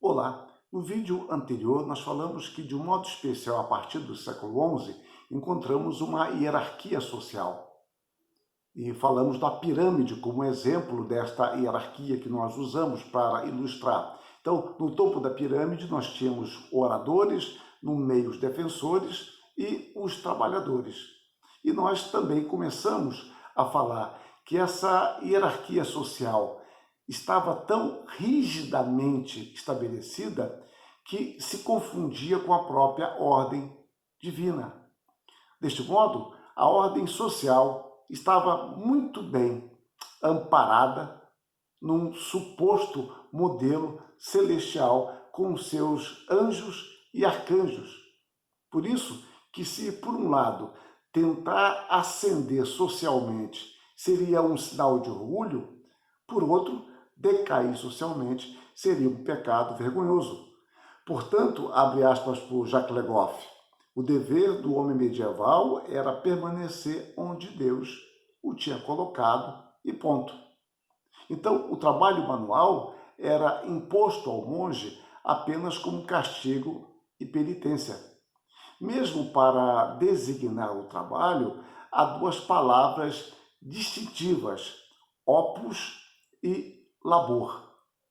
Olá! No vídeo anterior, nós falamos que, de um modo especial, a partir do século XI, encontramos uma hierarquia social. E falamos da pirâmide como exemplo desta hierarquia que nós usamos para ilustrar. Então, no topo da pirâmide, nós tínhamos oradores, no meio os defensores e os trabalhadores. E nós também começamos a falar que essa hierarquia social estava tão rigidamente estabelecida que se confundia com a própria ordem divina. Deste modo, a ordem social estava muito bem amparada num suposto modelo celestial com seus anjos e arcanjos. Por isso que, se por um lado tentar ascender socialmente seria um sinal de orgulho, por outro, decair socialmente seria um pecado vergonhoso. Portanto, abre aspas por Jacques Le Goff, o dever do homem medieval era permanecer onde Deus o tinha colocado e ponto. Então, o trabalho manual era imposto ao monge apenas como castigo e penitência. Mesmo para designar o trabalho, há duas palavras distintivas, opus e labor.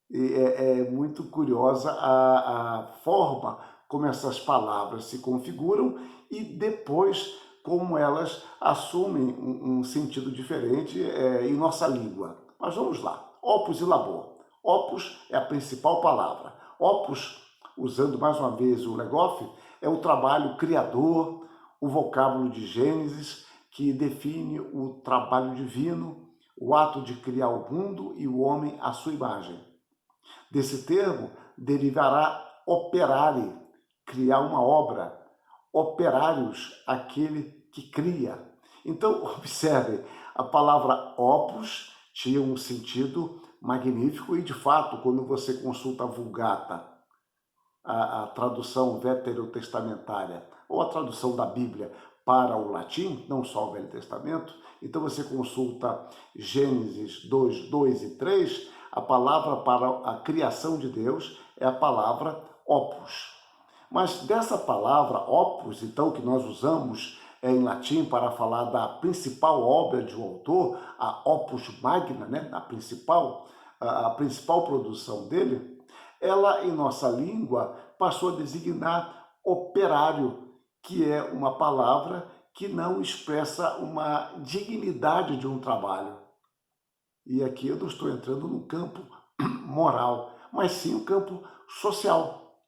E é muito curiosa a forma como essas palavras se configuram e depois como elas assumem um sentido diferente em nossa língua. Mas vamos lá, opus e labor. Opus é a principal palavra. Opus, usando mais uma vez o Le Goff, é o trabalho criador, o vocábulo de Gênesis, que define o trabalho divino, o ato de criar o mundo e o homem à sua imagem. Desse termo derivará operare, criar uma obra, operários, aquele que cria. Então, observem, a palavra opus tinha um sentido magnífico e, de fato, quando você consulta a Vulgata, a tradução veterotestamentária, ou a tradução da Bíblia para o latim, não só o Velho Testamento, então você consulta Gênesis 2, 2 e 3, a palavra para a criação de Deus é a palavra opus. Mas dessa palavra opus, então, que nós usamos em latim para falar da principal obra de um autor, a opus magna, né, a principal produção dele, ela, em nossa língua, passou a designar operário, que é uma palavra que não expressa uma dignidade de um trabalho. E aqui eu não estou entrando no campo moral, mas sim no campo social.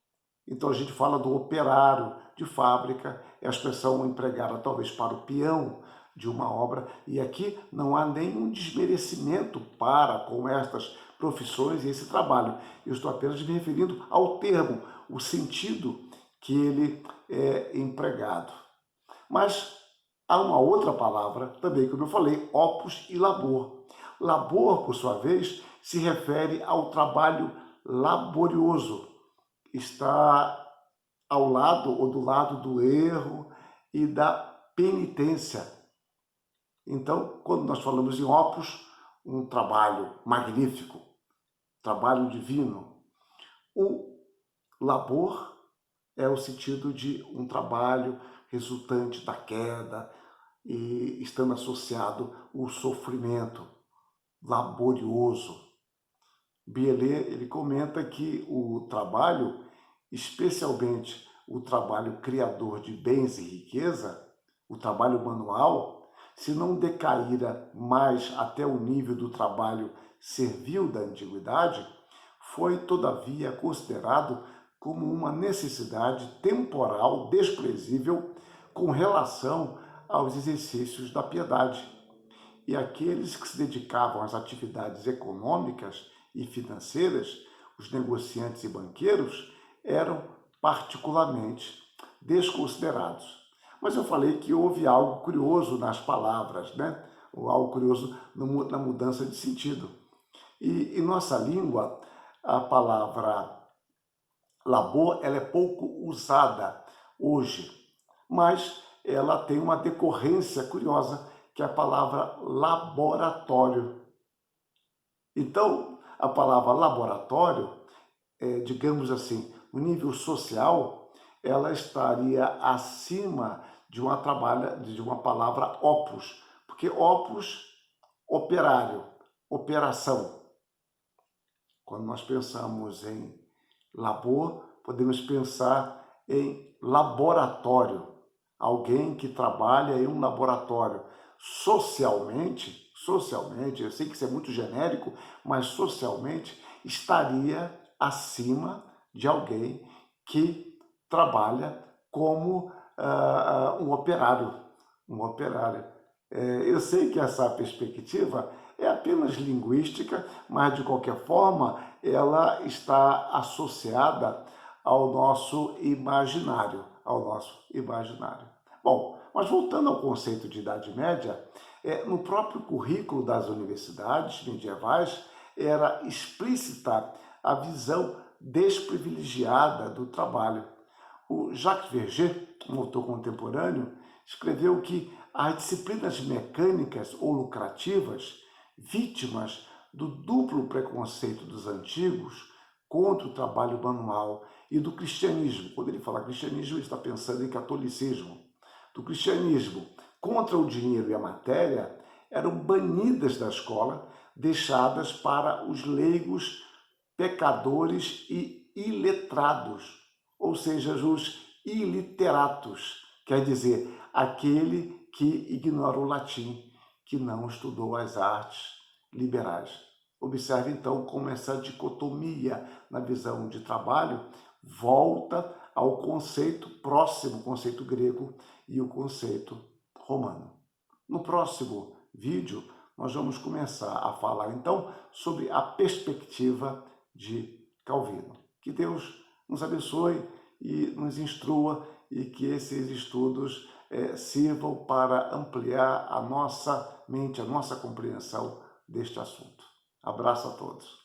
Então a gente fala do operário de fábrica, é a expressão empregada talvez para o peão de uma obra, e aqui não há nenhum desmerecimento para com estas profissões e esse trabalho. Eu estou apenas me referindo ao termo, o sentido que ele é empregado. Mas há uma outra palavra também, como eu falei, opus e labor. Labor, por sua vez, se refere ao trabalho laborioso. Está ao lado ou do lado do erro e da penitência. Então, quando nós falamos em opus, um trabalho magnífico, trabalho divino, o labor é o sentido de um trabalho resultante da queda e estando associado ao sofrimento laborioso. Bielê, ele comenta que o trabalho, especialmente o trabalho criador de bens e riqueza, o trabalho manual, se não decaíra mais até o nível do trabalho servil da antiguidade, foi, todavia, considerado como uma necessidade temporal desprezível com relação aos exercícios da piedade. E aqueles que se dedicavam às atividades econômicas e financeiras, os negociantes e banqueiros, eram particularmente desconsiderados. Mas eu falei que houve algo curioso nas palavras, né? Ou algo curioso na mudança de sentido. E em nossa língua, a palavra labor ela é pouco usada hoje, mas ela tem uma decorrência curiosa, que é a palavra laboratório. Então, a palavra laboratório digamos assim, no nível social, ela estaria acima de uma palavra opus, porque opus, operário, operação. Quando nós pensamos em labor, podemos pensar em laboratório, alguém que trabalha em um laboratório. Socialmente, eu sei que isso é muito genérico, mas socialmente estaria acima de alguém que trabalha como um operário, um operário. Eu sei que essa perspectiva é apenas linguística, mas de qualquer forma ela está associada ao nosso imaginário, ao nosso imaginário. Bom, mas voltando ao conceito de Idade Média, no próprio currículo das universidades medievais era explícita a visão desprivilegiada do trabalho. O Jacques Verger, um autor contemporâneo, escreveu que as disciplinas mecânicas ou lucrativas, vítimas do duplo preconceito dos antigos contra o trabalho manual e do cristianismo, quando ele fala cristianismo, ele está pensando em catolicismo, do cristianismo contra o dinheiro e a matéria, eram banidas da escola, deixadas para os leigos, pecadores e iletrados, ou seja, os iliteratos, quer dizer, aquele que ignora o latim, que não estudou as artes liberais. Observe então como essa dicotomia na visão de trabalho volta ao conceito próximo, o conceito grego e o conceito romano. No próximo vídeo, nós vamos começar a falar então sobre a perspectiva de Calvino. Que Deus nos abençoe e nos instrua e que esses estudos sirvam para ampliar a nossa mente, a nossa compreensão deste assunto. Abraço a todos.